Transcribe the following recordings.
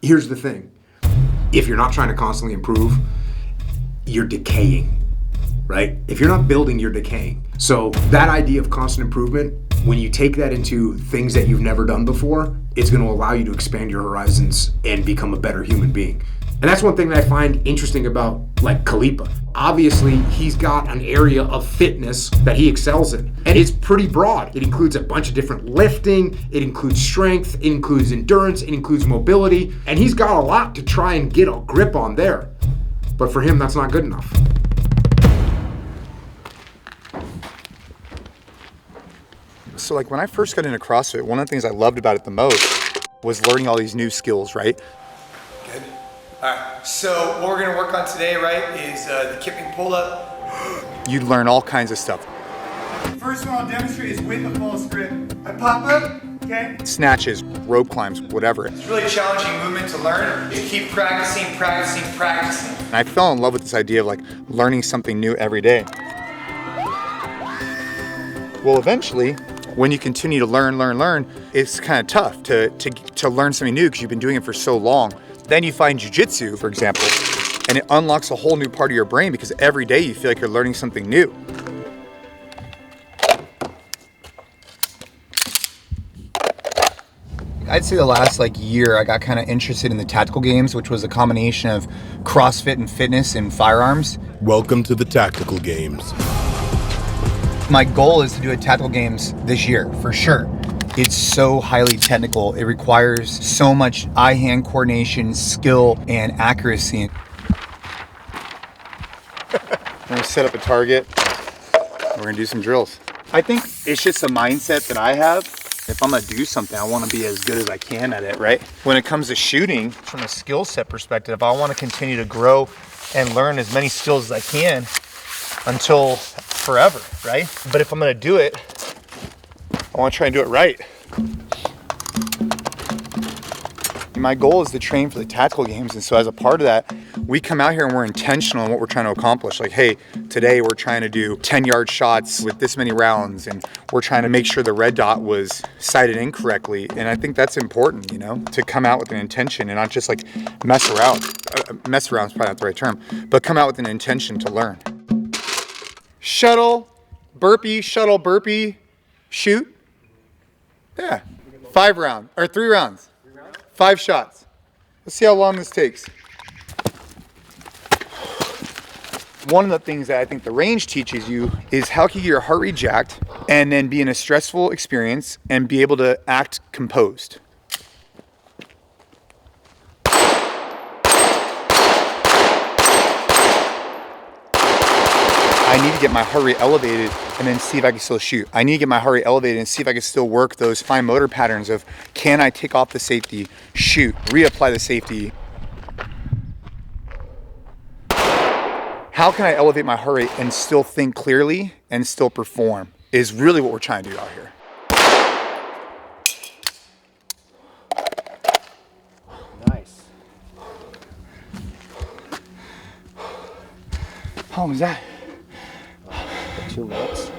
here's the thing. If you're not trying to constantly improve, you're decaying, right? If you're not building, you're decaying. So that idea of constant improvement, when you take that into things that you've never done before, it's going to allow you to expand your horizons and become a better human being. And that's one thing that I find interesting about like Khalipa. Obviously, he's got an area of fitness that he excels in. And it's pretty broad. It includes a bunch of different lifting, it includes strength, it includes endurance, it includes mobility. And he's got a lot to try and get a grip on there. But for him, that's not good enough. So like when I first got into CrossFit, one of the things I loved about it the most was learning all these new skills, right? Good. All right, so what we're gonna work on today, right, is the kipping pull-up. You'd learn all kinds of stuff. First one I'll demonstrate is with the false grip. I pop up, okay? Snatches, rope climbs, whatever. It's a really challenging movement to learn. You keep practicing. And I fell in love with this idea of like learning something new every day. Well, eventually, when you continue to learn, it's kind of tough to learn something new because you've been doing it for so long. Then you find jiu-jitsu, for example, and it unlocks a whole new part of your brain because every day you feel like you're learning something new. I'd say the last year I got kind of interested in the tactical games, which was a combination of CrossFit and fitness and firearms. Welcome to the tactical games. My goal is to do a tactical games this year, for sure. It's so highly technical. It requires so much eye-hand coordination, skill, and accuracy. I'm gonna set up a target. We're gonna do some drills. I think it's just a mindset that I have. If I'm gonna do something, I wanna be as good as I can at it, right? When it comes to shooting, from a skill set perspective, I wanna continue to grow and learn as many skills as I can until forever, right? But if I'm gonna do it, I wanna try and do it right. My goal is to train for the tactical games, and so as a part of that, we come out here and we're intentional in what we're trying to accomplish. Like, hey, today we're trying to do 10-yard shots with this many rounds, and we're trying to make sure the red dot was sighted incorrectly. And I think that's important, you know, to come out with an intention and not just like mess around. Mess around is probably not the right term, but come out with an intention to learn. Shuttle, burpee, shoot. Yeah, 3 rounds. 5 shots. Let's see how long this takes. One of the things that I think the range teaches you is how can you get your heart rate jacked and then be in a stressful experience and be able to act composed. I need to get my heart rate elevated and then see if I can still shoot. I need to get my heart rate elevated and see if I can still work those fine motor patterns of can I take off the safety, shoot, reapply the safety. How can I elevate my heart rate and still think clearly and still perform is really what we're trying to do out here. Nice. How long was that? 2 minutes.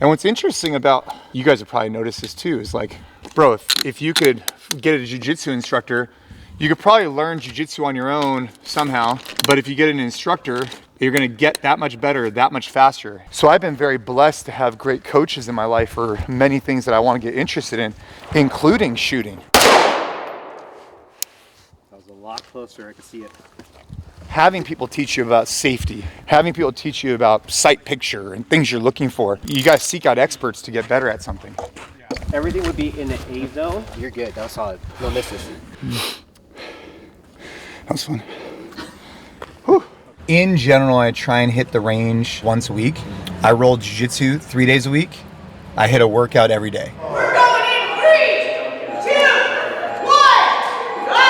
And what's interesting about, you guys have probably noticed this too, is like, bro, if you could get a jiu-jitsu instructor, you could probably learn jiu-jitsu on your own somehow, but if you get an instructor, you're gonna get that much better, that much faster. So I've been very blessed to have great coaches in my life for many things that I wanna get interested in, including shooting. That was a lot closer, I could see it. Having people teach you about safety, having people teach you about sight picture and things you're looking for. You guys seek out experts to get better at something. Everything would be in the A zone. You're good, that was solid. No misses. That was fun. Whew. In general, I try and hit the range once a week. I roll jiu-jitsu 3 days a week. I hit a workout every day. We're going in 3, 2, 1, go!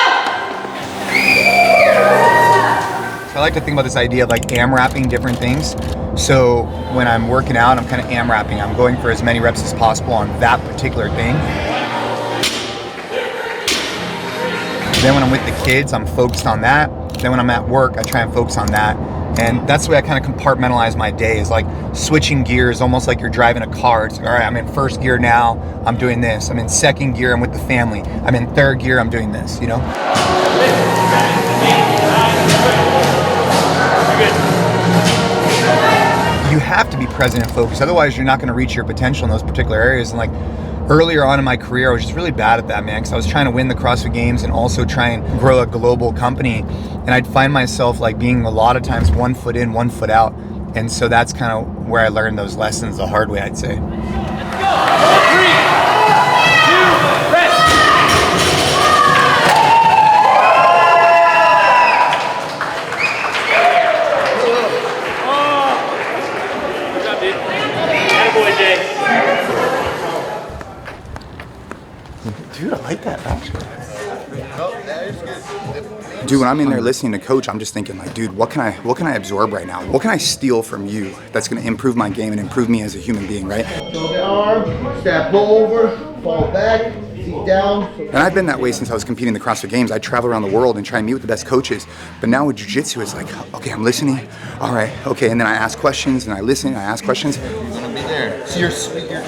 I like to think about this idea of like AMRAPing different things. So when I'm working out, I'm kind of AMRAPing. I'm going for as many reps as possible on that particular thing. Then when I'm with the kids, I'm focused on that. Then when I'm at work, I try and focus on that. And that's the way I kind of compartmentalize my day, is like switching gears, almost like you're driving a car. It's like, all right, I'm in first gear now, I'm doing this. I'm in second gear, I'm with the family. I'm in third gear, I'm doing this, you know? You have to be present and focused, otherwise you're not going to reach your potential in those particular areas. And like earlier on in my career, I was just really bad at that, man, because I was trying to win the CrossFit Games and also try and grow a global company. And I'd find myself like being a lot of times 1 foot in, 1 foot out. And so that's kind of where I learned those lessons the hard way, I'd say. Dude, I like that actually. Dude, when I'm in there listening to coach, I'm just thinking like, dude, what can I absorb right now? What can I steal from you that's going to improve my game and improve me as a human being, right? So the arm, step over, fall back, seat down. And I've been that way since I was competing in the CrossFit Games. I travel around the world and try and meet with the best coaches. But now with jiu-jitsu, it's like, okay, I'm listening. All right, okay, and then I ask questions and I listen and I ask questions. You're gonna be there. So you're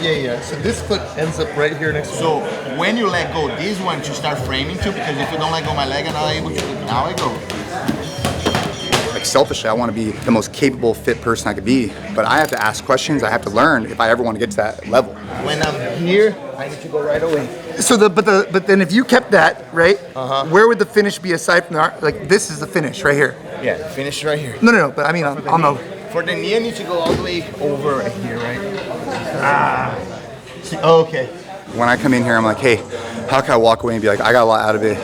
yeah. So this foot ends up right here next to me. So when you let go, this one you start framing to, because if you don't let go my leg, I'm not able to. Now I go. Like selfishly, I want to be the most capable, fit person I could be. But I have to ask questions. I have to learn if I ever want to get to that level. When I'm here, I need to go right away. So but then if you kept that, right? Where would the finish be aside from the like this is the finish right here? Yeah, finish right here. No. But I mean on the. For the knee, I need to go all the way over right here, right? See, okay. When I come in here, I'm like, hey, how can I walk away and be like, I got a lot out of it,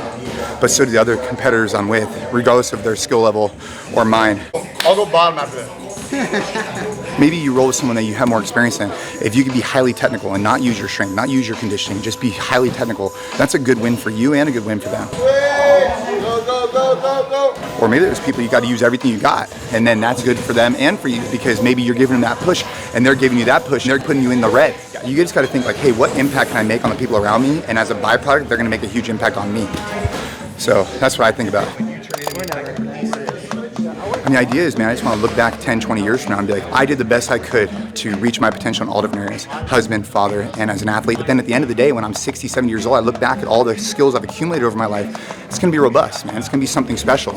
but so do the other competitors I'm with, regardless of their skill level or mine. I'll go bottom after that. Maybe you roll with someone that you have more experience in. If you can be highly technical and not use your strength, not use your conditioning, just be highly technical, that's a good win for you and a good win for them. Go. Or maybe there's people you got to use everything you got, and then that's good for them and for you, because maybe you're giving them that push and they're giving you that push and they're putting you in the red. You just got to think like, hey, what impact can I make on the people around me? And as a byproduct, they're going to make a huge impact on me. So that's what I think about. And the idea is, man, I just want to look back 10, 20 years from now and be like, I did the best I could to reach my potential in all different areas, husband, father, and as an athlete. But then at the end of the day, when I'm 60, 70 years old, I look back at all the skills I've accumulated over my life. It's going to be robust, man. It's going to be something special.